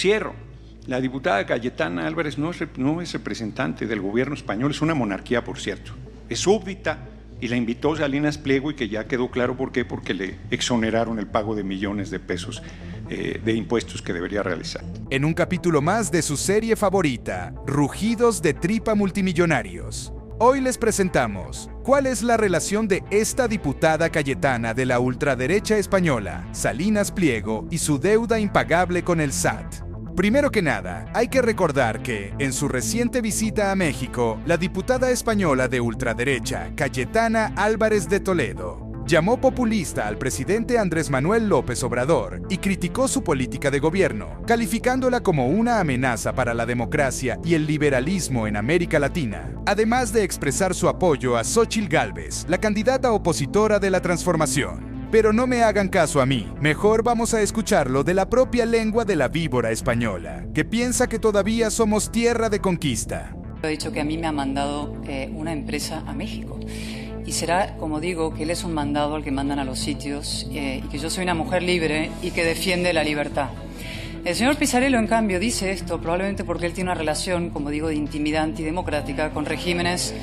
Cierro. La diputada Cayetana Álvarez no es representante del gobierno español, es una monarquía, por cierto. Es súbdita y la invitó Salinas Pliego y que ya quedó claro por qué, porque le exoneraron el pago de millones de pesos de impuestos que debería realizar. En un capítulo más de su serie favorita, Rugidos de Tripa Multimillonarios. Hoy les presentamos cuál es la relación de esta diputada cayetana de la ultraderecha española, Salinas Pliego, y su deuda impagable con el SAT. Primero que nada, hay que recordar que, en su reciente visita a México, la diputada española de ultraderecha, Cayetana Álvarez de Toledo, llamó populista al presidente Andrés Manuel López Obrador y criticó su política de gobierno, calificándola como una amenaza para la democracia y el liberalismo en América Latina, además de expresar su apoyo a Xóchitl Gálvez, la candidata opositora de la transformación. Pero no me hagan caso a mí, mejor vamos a escucharlo de la propia lengua de la víbora española, que piensa que todavía somos tierra de conquista. He dicho que a mí me ha mandado una empresa a México. Y será, como digo, que él es un mandado al que mandan a los sitios y que yo soy una mujer libre y que defiende la libertad. El señor Pisarello, en cambio, dice esto probablemente porque él tiene una relación, como digo, de intimidad antidemocrática con regímenes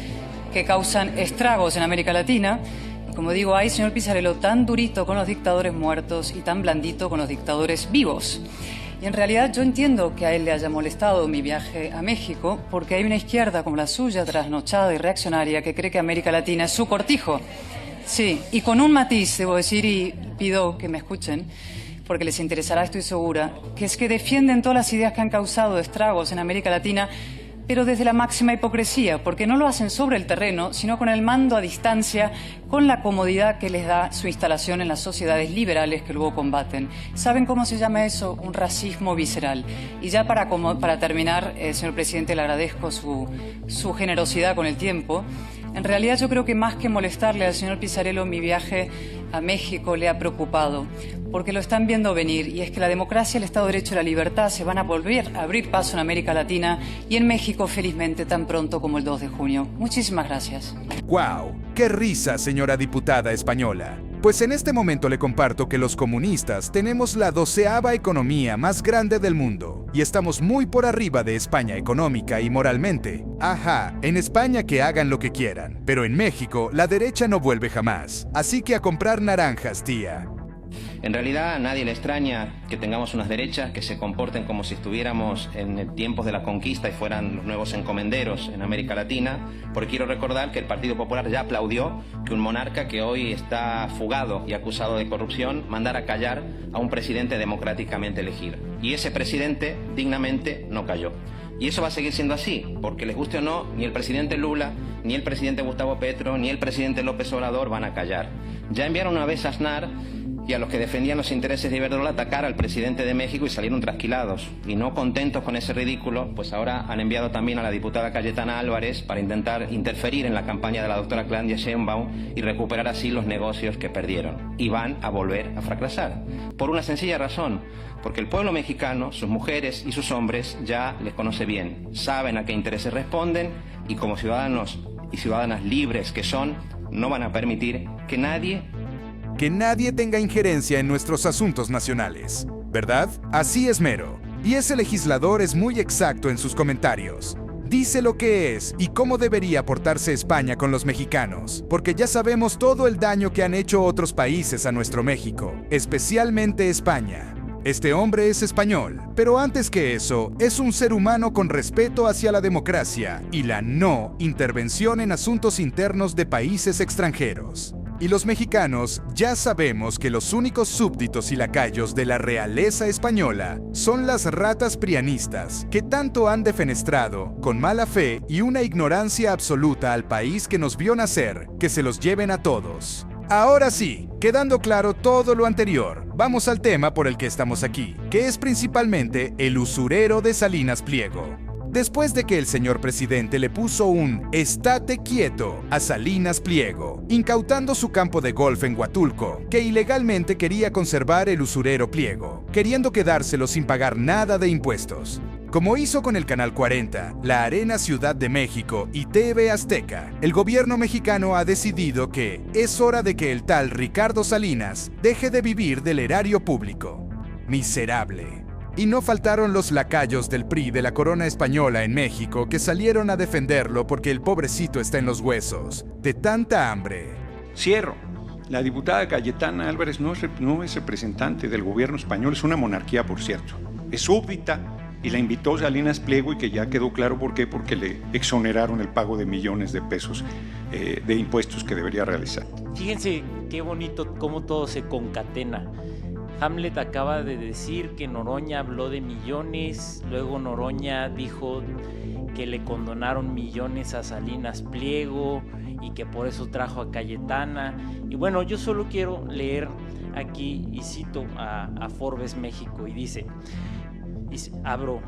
que causan estragos en América Latina. Como digo, hay, señor Pisarello, tan durito con los dictadores muertos y tan blandito con los dictadores vivos. Y en realidad yo entiendo que a él le haya molestado mi viaje a México porque hay una izquierda como la suya, trasnochada y reaccionaria, que cree que América Latina es su cortijo. Sí, y con un matiz, debo decir, y pido que me escuchen, porque les interesará, estoy segura, que es que defienden todas las ideas que han causado estragos en América Latina, pero desde la máxima hipocresía, porque no lo hacen sobre el terreno, sino con el mando a distancia, con la comodidad que les da su instalación en las sociedades liberales que luego combaten. ¿Saben cómo se llama eso? Un racismo visceral. Y ya para terminar, señor presidente, le agradezco su generosidad con el tiempo. En realidad yo creo que más que molestarle al señor Pisarello, mi viaje a México le ha preocupado, porque lo están viendo venir, y es que la democracia, el Estado de Derecho y la libertad se van a volver a abrir paso en América Latina y en México, felizmente, tan pronto como el 2 de junio. Muchísimas gracias. ¡Guau! ¡Qué risa, señora diputada española! Pues en este momento le comparto que los comunistas tenemos la 12ª economía más grande del mundo y estamos muy por arriba de España económica y moralmente. Ajá, en España que hagan lo que quieran, pero en México la derecha no vuelve jamás. Así que a comprar naranjas, tía. En realidad a nadie le extraña que tengamos unas derechas que se comporten como si estuviéramos en tiempos de la conquista y fueran los nuevos encomenderos en América Latina, porque quiero recordar que el Partido Popular ya aplaudió que un monarca que hoy está fugado y acusado de corrupción mandara callar a un presidente democráticamente elegido. Y ese presidente dignamente no cayó. Y eso va a seguir siendo así, porque les guste o no, ni el presidente Lula, ni el presidente Gustavo Petro, ni el presidente López Obrador van a callar. Ya enviaron una vez a Aznar y a los que defendían los intereses de Iberdrola atacar al presidente de México y salieron trasquilados. Y no contentos con ese ridículo, pues ahora han enviado también a la diputada Cayetana Álvarez para intentar interferir en la campaña de la doctora Claudia Sheinbaum y recuperar así los negocios que perdieron. Y van a volver a fracasar. Por una sencilla razón, porque el pueblo mexicano, sus mujeres y sus hombres, ya les conoce bien. Saben a qué intereses responden y como ciudadanos y ciudadanas libres que son, no van a permitir que nadie tenga injerencia en nuestros asuntos nacionales, ¿verdad? Así es mero. Y ese legislador es muy exacto en sus comentarios. Dice lo que es y cómo debería portarse España con los mexicanos, porque ya sabemos todo el daño que han hecho otros países a nuestro México, especialmente España. Este hombre es español, pero antes que eso, es un ser humano con respeto hacia la democracia y la no intervención en asuntos internos de países extranjeros. Y los mexicanos ya sabemos que los únicos súbditos y lacayos de la realeza española son las ratas prianistas, que tanto han defenestrado, con mala fe y una ignorancia absoluta al país que nos vio nacer, que se los lleven a todos. Ahora sí, quedando claro todo lo anterior, vamos al tema por el que estamos aquí, que es principalmente el usurero de Salinas Pliego. Después de que el señor presidente le puso un "estate quieto" a Salinas Pliego, incautando su campo de golf en Huatulco, que ilegalmente quería conservar el usurero Pliego, queriendo quedárselo sin pagar nada de impuestos. Como hizo con el Canal 40, la Arena Ciudad de México y TV Azteca, el gobierno mexicano ha decidido que es hora de que el tal Ricardo Salinas deje de vivir del erario público. Miserable. Y no faltaron los lacayos del PRI de la corona española en México que salieron a defenderlo porque el pobrecito está en los huesos, de tanta hambre. Cierro. La diputada Cayetana Álvarez no es representante del gobierno español, es una monarquía, por cierto. Es súbdita y la invitó Salinas Pliego y que ya quedó claro por qué, porque le exoneraron el pago de millones de pesos de impuestos que debería realizar. Fíjense qué bonito cómo todo se concatena. Hamlet acaba de decir que Noroña habló de millones, luego Noroña dijo que le condonaron millones a Salinas Pliego y que por eso trajo a Cayetana. Y bueno, yo solo quiero leer aquí y cito a Forbes México y dice, abro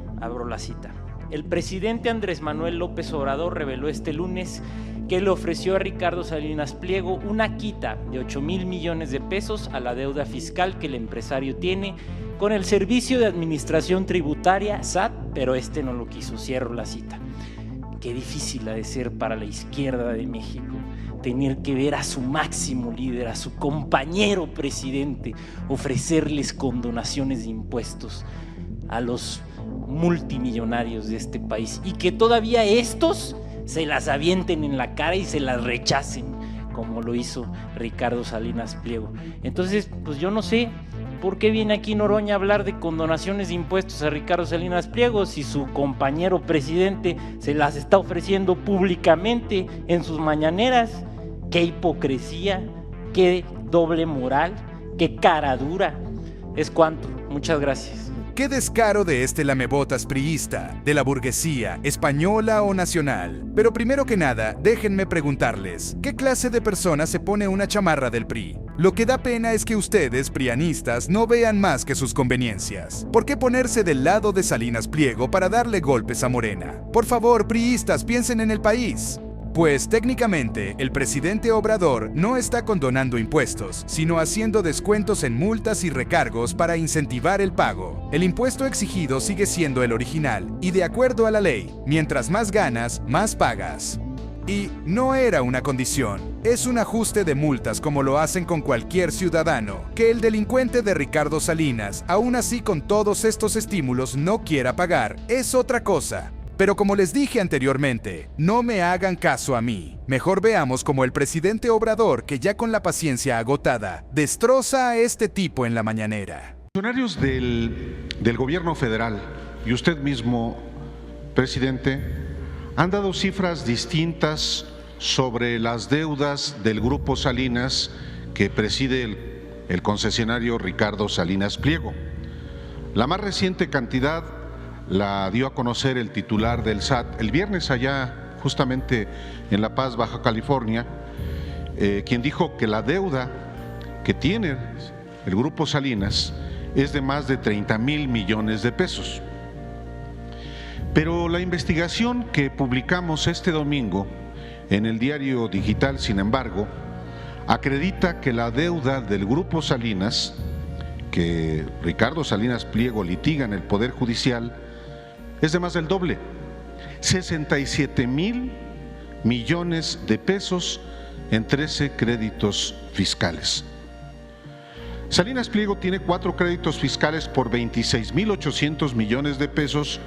la cita. El presidente Andrés Manuel López Obrador reveló este lunes que le ofreció a Ricardo Salinas Pliego una quita de 8,000 millones de pesos a la deuda fiscal que el empresario tiene con el Servicio de Administración Tributaria, SAT, pero no lo quiso. Cierro la cita. Qué difícil ha de ser para la izquierda de México tener que ver a su máximo líder, a su compañero presidente, ofrecerles condonaciones de impuestos a los multimillonarios de este país y que todavía estos se las avienten en la cara y se las rechacen, como lo hizo Ricardo Salinas Pliego. Entonces, pues yo no sé por qué viene aquí Noroña a hablar de condonaciones de impuestos a Ricardo Salinas Pliego si su compañero presidente se las está ofreciendo públicamente en sus mañaneras. Qué hipocresía, qué doble moral, qué cara dura. Es cuanto. Muchas gracias. ¡Qué descaro de este lamebotas priista, de la burguesía, española o nacional! Pero primero que nada, déjenme preguntarles, ¿qué clase de persona se pone una chamarra del PRI? Lo que da pena es que ustedes, prianistas, no vean más que sus conveniencias. ¿Por qué ponerse del lado de Salinas Pliego para darle golpes a Morena? Por favor, priistas, piensen en el país. Pues técnicamente, el presidente Obrador no está condonando impuestos, sino haciendo descuentos en multas y recargos para incentivar el pago. El impuesto exigido sigue siendo el original y de acuerdo a la ley, mientras más ganas, más pagas. Y no era una condición, es un ajuste de multas como lo hacen con cualquier ciudadano. Que el delincuente de Ricardo Salinas, aún así con todos estos estímulos, no quiera pagar, es otra cosa. Pero como les dije anteriormente, no me hagan caso a mí. Mejor veamos cómo el presidente Obrador, que ya con la paciencia agotada, destroza a este tipo en la mañanera. Funcionarios del gobierno federal y usted mismo, presidente, han dado cifras distintas sobre las deudas del Grupo Salinas que preside el concesionario Ricardo Salinas Pliego. La más reciente cantidad la dio a conocer el titular del SAT el viernes allá justamente en La Paz, Baja California, quien dijo que la deuda que tiene el Grupo Salinas es de más de 30,000 millones de pesos. Pero la investigación que publicamos este domingo en el diario digital, sin embargo, acredita que la deuda del Grupo Salinas, que Ricardo Salinas Pliego litiga en el Poder Judicial, es de más del doble, 67,000 millones de pesos en 13 créditos fiscales. Salinas Pliego tiene 4 créditos fiscales por 26,800 millones de pesos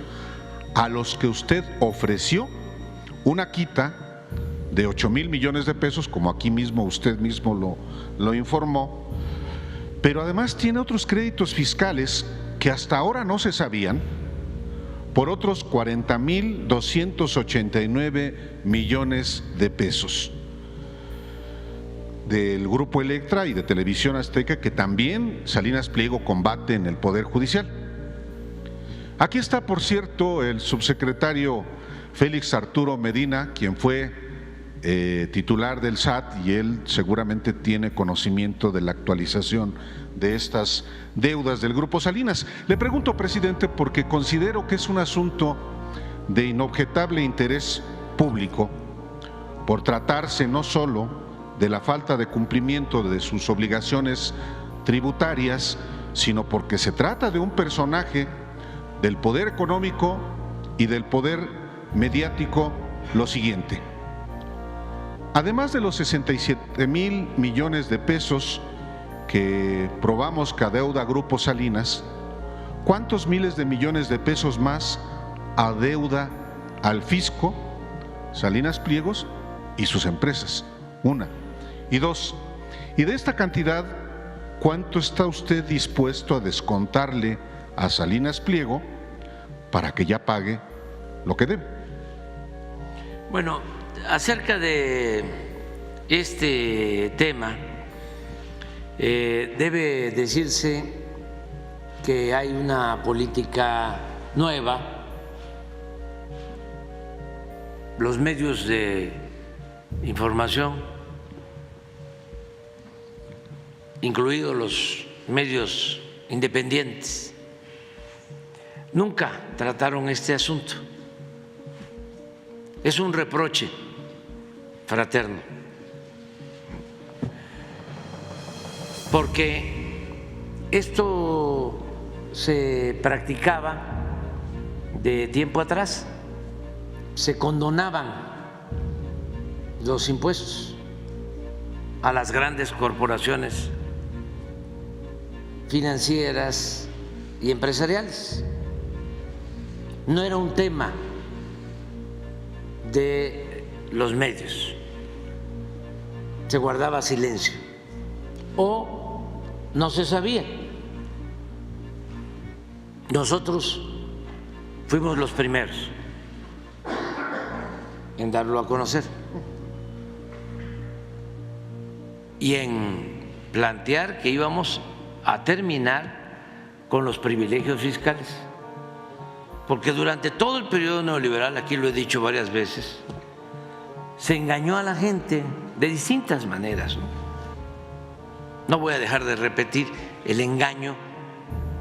a los que usted ofreció una quita de 8,000 millones de pesos, como aquí mismo usted mismo lo informó, pero además tiene otros créditos fiscales que hasta ahora no se sabían, por otros 40,289 millones de pesos del Grupo Electra y de Televisión Azteca, que también Salinas Pliego combate en el Poder Judicial. Aquí está, por cierto, el subsecretario Félix Arturo Medina, quien fue titular del SAT, y él seguramente tiene conocimiento de la actualización de estas deudas del Grupo Salinas. Le pregunto, presidente, porque considero que es un asunto de inobjetable interés público, por tratarse no solo de la falta de cumplimiento de sus obligaciones tributarias, sino porque se trata de un personaje del poder económico y del poder mediático, lo siguiente. Además de los 67,000 millones de pesos que probamos que adeuda Grupo Salinas, ¿cuántos miles de millones de pesos más adeuda al fisco Salinas Pliegos y sus empresas? Una. Y dos, y de esta cantidad, ¿cuánto está usted dispuesto a descontarle a Salinas Pliego para que ya pague lo que debe? Bueno, acerca de este tema, debe decirse que hay una política nueva. Los medios de información, incluidos los medios independientes, nunca trataron este asunto. Es un reproche fraterno, porque esto se practicaba de tiempo atrás, se condonaban los impuestos a las grandes corporaciones financieras y empresariales. No era un tema de los medios, se guardaba silencio o no se sabía. Nosotros fuimos los primeros en darlo a conocer y en plantear que íbamos a terminar con los privilegios fiscales, porque durante todo el periodo neoliberal, aquí lo he dicho varias veces, se engañó a la gente de distintas maneras. No voy a dejar de repetir el engaño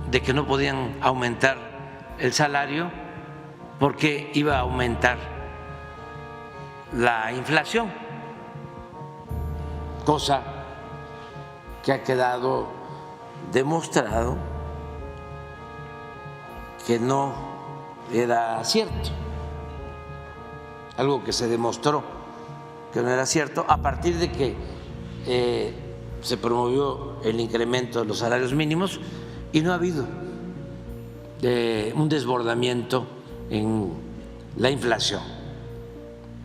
de que no podían aumentar el salario porque iba a aumentar la inflación, cosa que ha quedado demostrado que no era cierto, algo que se demostró que no era cierto a partir de que se promovió el incremento de los salarios mínimos y no ha habido un desbordamiento en la inflación.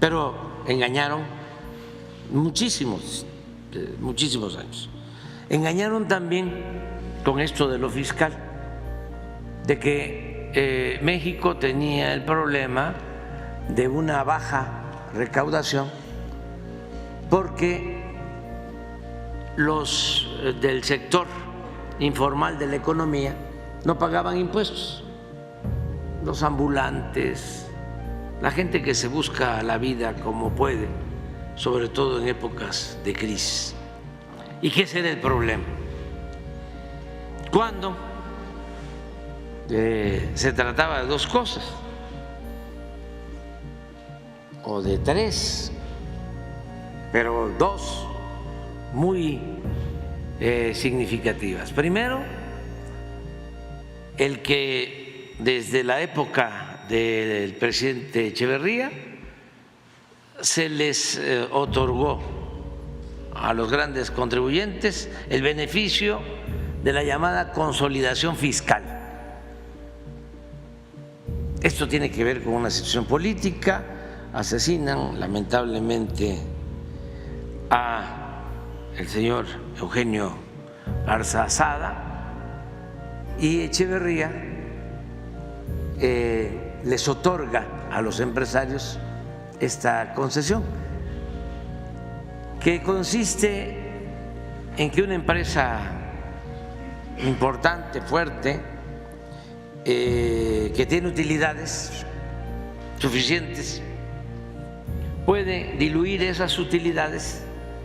Pero engañaron muchísimos años. Engañaron también con esto de lo fiscal, de que México tenía el problema de una baja recaudación porque los del sector informal de la economía no pagaban impuestos, los ambulantes, la gente que se busca la vida como puede, sobre todo en épocas de crisis. ¿Y qué será el problema? Cuando se trataba de dos cosas o de tres, pero dos muy significativas. Primero, el que desde la época del presidente Echeverría se les otorgó a los grandes contribuyentes el beneficio de la llamada consolidación fiscal. Esto tiene que ver con una situación política. Asesinan lamentablemente a el señor Eugenio Arzazada y Echeverría les otorga a los empresarios esta concesión, que consiste en que una empresa importante, fuerte, que tiene utilidades suficientes, puede diluir esas utilidades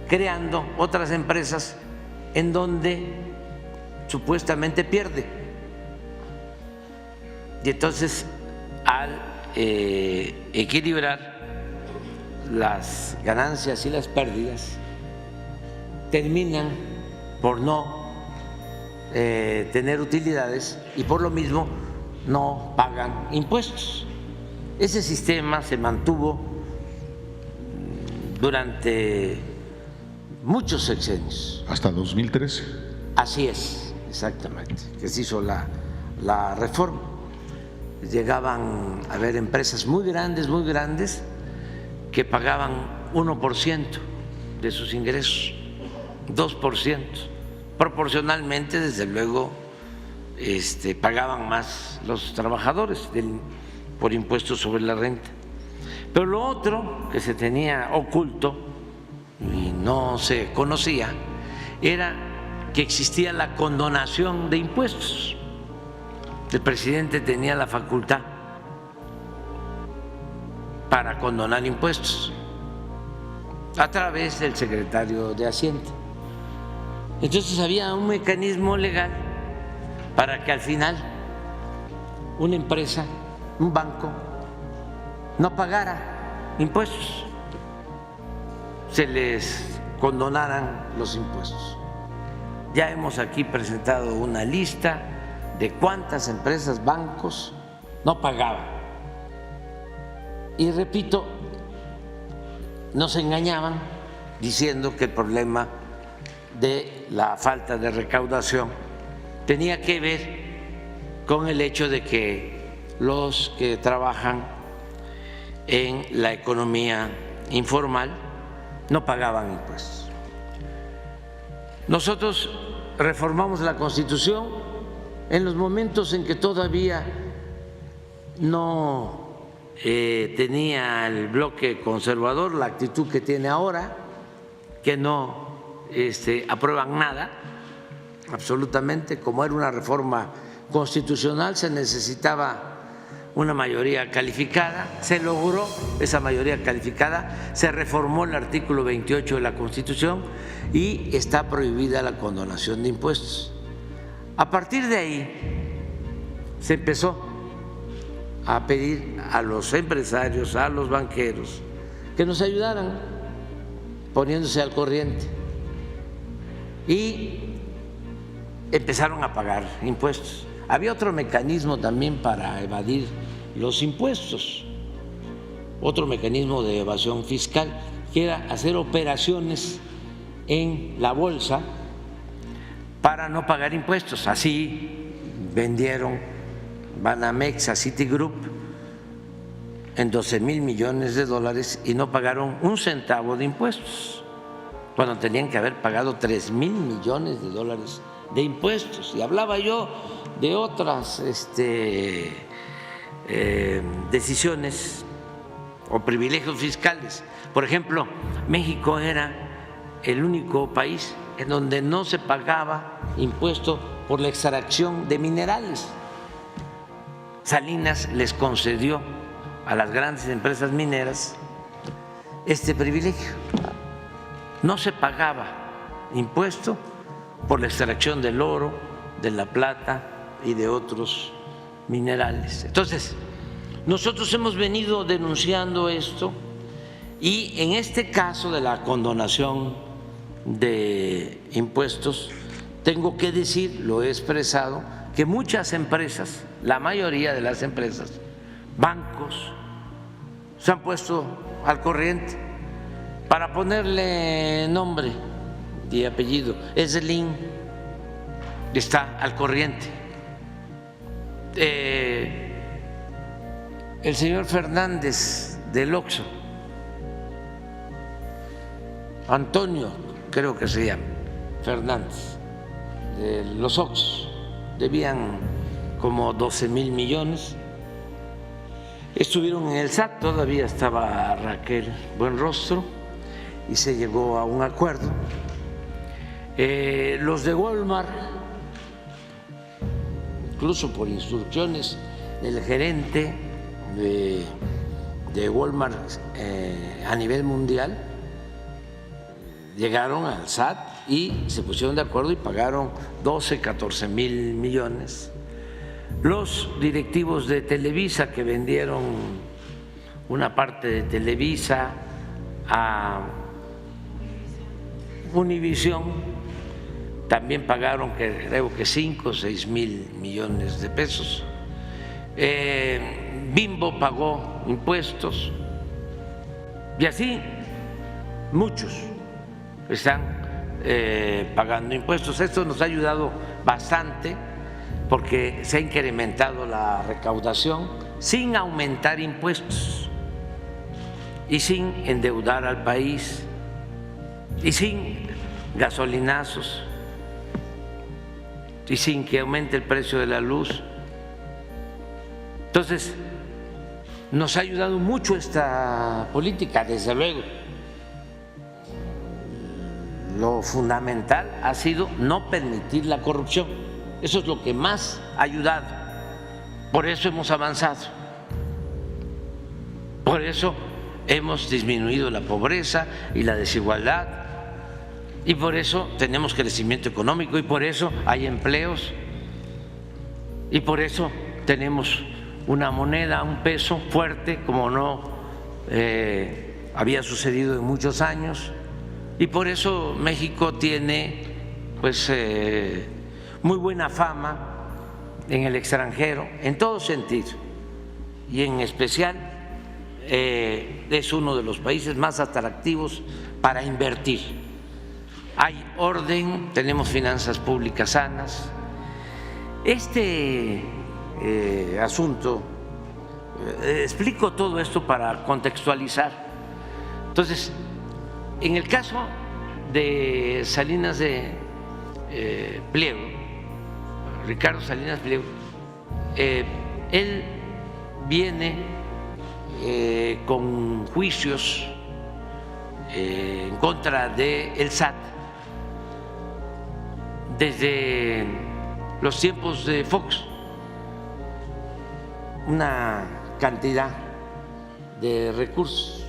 creando otras empresas en donde supuestamente pierde. Y entonces, al equilibrar las ganancias y las pérdidas, terminan por no tener utilidades y por lo mismo no pagan impuestos. Ese sistema se mantuvo durante muchos sexenios. Hasta 2013. Así es, exactamente, que se hizo la la reforma. Llegaban a haber empresas muy grandes, que pagaban 1% de sus ingresos, 2%. Proporcionalmente, desde luego, pagaban más los trabajadores por impuestos sobre la renta. Pero lo otro que se tenía oculto y no se conocía era que existía la condonación de impuestos. El presidente tenía la facultad para condonar impuestos a través del secretario de Hacienda. Entonces había un mecanismo legal para que al final una empresa, un banco, no pagara impuestos, se les condonaran los impuestos. Ya hemos aquí presentado una lista de cuántas empresas, bancos no pagaban. Y repito, nos engañaban diciendo que el problema de la falta de recaudación tenía que ver con el hecho de que los que trabajan en la economía informal no pagaban impuestos. Nosotros reformamos la Constitución en los momentos en que todavía no tenía el bloque conservador la actitud que tiene ahora, que no aprueban nada, absolutamente. Como era una reforma constitucional, se necesitaba una mayoría calificada, se logró esa mayoría calificada, se reformó el artículo 28 de la Constitución y está prohibida la condonación de impuestos. A partir de ahí se empezó a pedir a los empresarios, a los banqueros, que nos ayudaran poniéndose al corriente, y empezaron a pagar impuestos. Había otro mecanismo también para evadir los impuestos, otro mecanismo de evasión fiscal, que era hacer operaciones en la bolsa para no pagar impuestos. Así vendieron Banamex a Citigroup en 12,000 millones de dólares y no pagaron un centavo de impuestos, cuando tenían que haber pagado 3,000 millones de dólares de impuestos. Y hablaba yo de otras decisiones o privilegios fiscales. Por ejemplo, México era el único país en donde no se pagaba impuesto por la extracción de minerales. Salinas les concedió a las grandes empresas mineras este privilegio. No se pagaba impuesto por la extracción del oro, de la plata y de otros minerales. Entonces, nosotros hemos venido denunciando esto, y en este caso de la condonación de impuestos, tengo que decir, lo he expresado, que muchas empresas, la mayoría de las empresas, bancos, se han puesto al corriente. Para ponerle nombre y apellido, Esdelín está al corriente. El señor Fernández del Oxxo, Antonio, creo que se llama Fernández, de los Oxxos, debían como 12,000 millones. Estuvieron en el SAT, todavía estaba Raquel Buenrostro, y se llegó a un acuerdo. Los de Walmart, incluso por instrucciones del gerente de Walmart a nivel mundial, llegaron al SAT y se pusieron de acuerdo y pagaron 14,000 millones. Los directivos de Televisa, que vendieron una parte de Televisa a Univisión, también pagaron, creo que 5 o 6,000 millones de pesos. Bimbo pagó impuestos, y así muchos están pagando impuestos. Esto nos ha ayudado bastante, porque se ha incrementado la recaudación sin aumentar impuestos y sin endeudar al país y sin gasolinazos y sin que aumente el precio de la luz. Entonces, nos ha ayudado mucho esta política, desde luego. Lo fundamental ha sido no permitir la corrupción. Eso es lo que más ha ayudado. Por eso hemos avanzado. Por eso hemos disminuido la pobreza y la desigualdad. Y por eso tenemos crecimiento económico y por eso hay empleos. Y por eso tenemos una moneda, un peso fuerte como no había sucedido en muchos años. Y por eso México tiene pues muy buena fama en el extranjero, en todo sentido, y en especial es uno de los países más atractivos para invertir. Hay orden, tenemos finanzas públicas sanas. Este asunto, explico todo esto para contextualizar. Entonces, en el caso de Salinas de Pliego, Ricardo Salinas Pliego, él viene con juicios en contra del SAT desde los tiempos de Fox, una cantidad de recursos.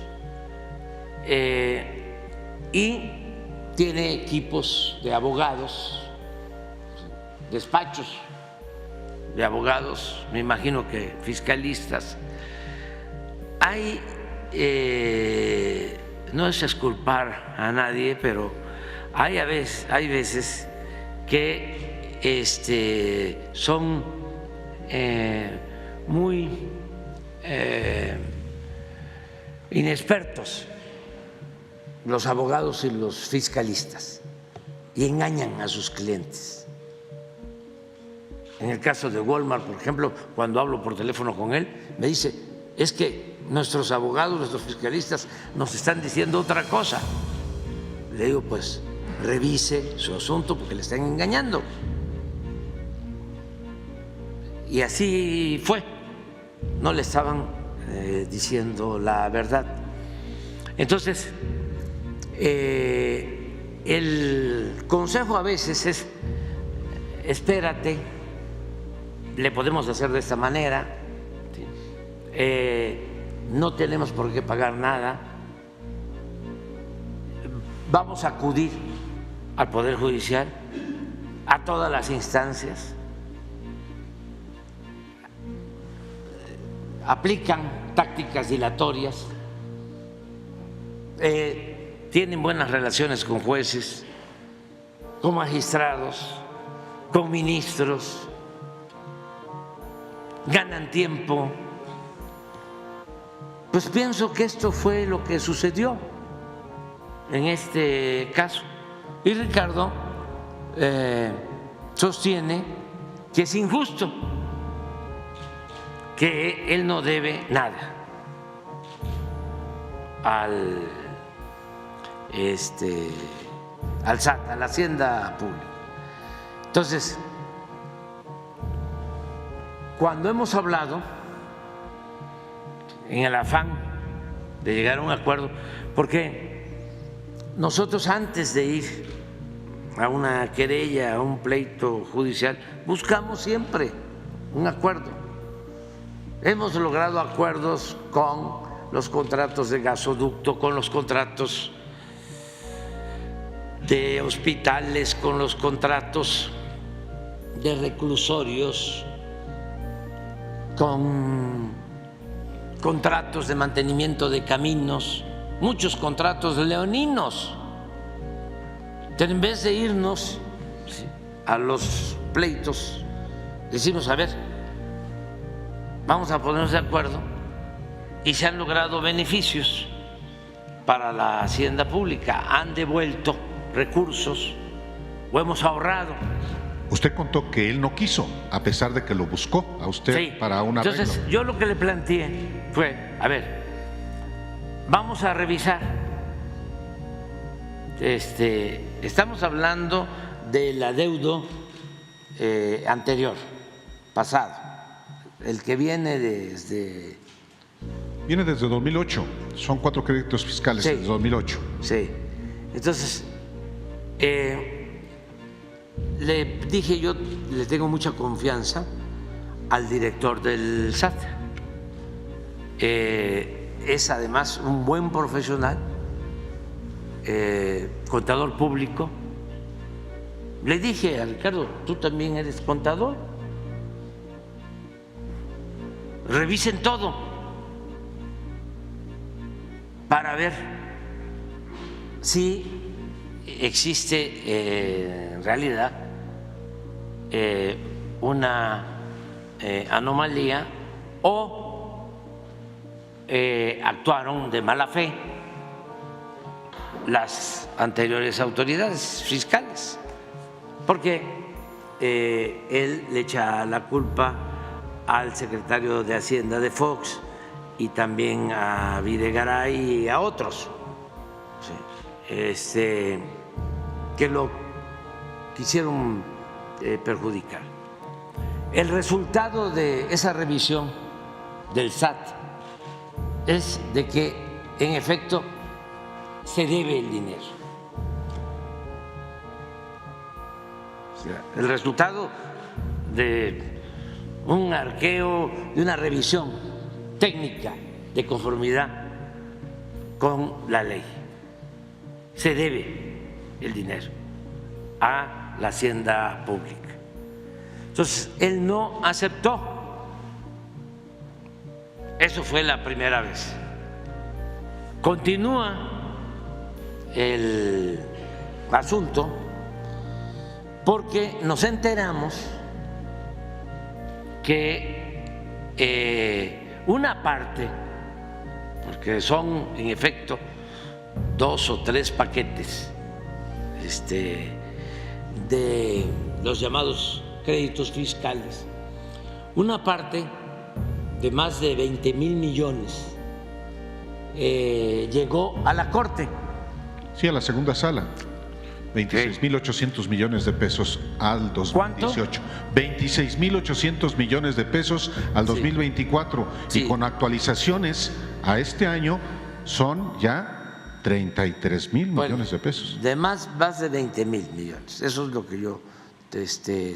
Y tiene equipos de abogados, despachos de abogados, me imagino que fiscalistas. Hay, no es exculpar a nadie, pero hay veces que son muy inexpertos los abogados y los fiscalistas y engañan a sus clientes. En el caso de Walmart, por ejemplo, cuando hablo por teléfono con él, me dice, es que nuestros abogados, nuestros fiscalistas nos están diciendo otra cosa. Le digo, pues revise su asunto porque le están engañando. Y así fue, no le estaban diciendo la verdad. Entonces, el consejo a veces es, espérate, le podemos hacer de esta manera, no tenemos por qué pagar nada, vamos a acudir al Poder Judicial, a todas las instancias, aplican tácticas dilatorias, tienen buenas relaciones con jueces, con magistrados, con ministros, ganan tiempo. Pues pienso que esto fue lo que sucedió en este caso. Y Ricardo sostiene que es injusto, que él no debe nada al SAT, a la Hacienda Pública. Entonces, cuando hemos hablado, en el afán de llegar a un acuerdo, porque nosotros antes de ir a una querella, a un pleito judicial, buscamos siempre un acuerdo. Hemos logrado acuerdos con los contratos de gasoducto, con los contratos de hospitales, con los contratos de reclusorios, con contratos de mantenimiento de caminos, muchos contratos leoninos. Pero en vez de irnos a los pleitos, decimos, a ver, vamos a ponernos de acuerdo, y se han logrado beneficios para la hacienda pública, han devuelto recursos o hemos ahorrado Usted contó que él no quiso, a pesar de que lo buscó a usted Sí. para un arreglo. Entonces, yo lo que le planteé fue, a ver, vamos a revisar. Estamos hablando del adeudo anterior, pasado, el que viene desde... Viene desde 2008, son 4 créditos fiscales Sí. desde 2008. Sí, entonces, le dije, yo le tengo mucha confianza al director del SAT. Es además un buen profesional, contador público. Le dije a Ricardo, tú también eres contador, revisen todo para ver si existe en realidad una anomalía o actuaron de mala fe las anteriores autoridades fiscales, porque él le echa la culpa al secretario de Hacienda de Fox y también a Videgaray y a otros, que lo quisieron perjudicar. El resultado de esa revisión del SAT es de que en efecto se debe el dinero. El resultado de un arqueo, de una revisión técnica de conformidad con la ley. Se debe el dinero a la hacienda pública. Entonces, él no aceptó. Eso fue la primera vez. Continúa el asunto porque nos enteramos que una parte, porque son en efecto 2 o 3 paquetes de los llamados créditos fiscales, una parte de más de 20,000 millones llegó a la Corte. Sí, a la segunda sala. 26,800 millones de pesos al 2018. 26,800 millones de pesos al 2024. Sí. Y con actualizaciones a este año son ya 33,000 millones de pesos. De más de 20,000 millones. Eso es lo que yo sé.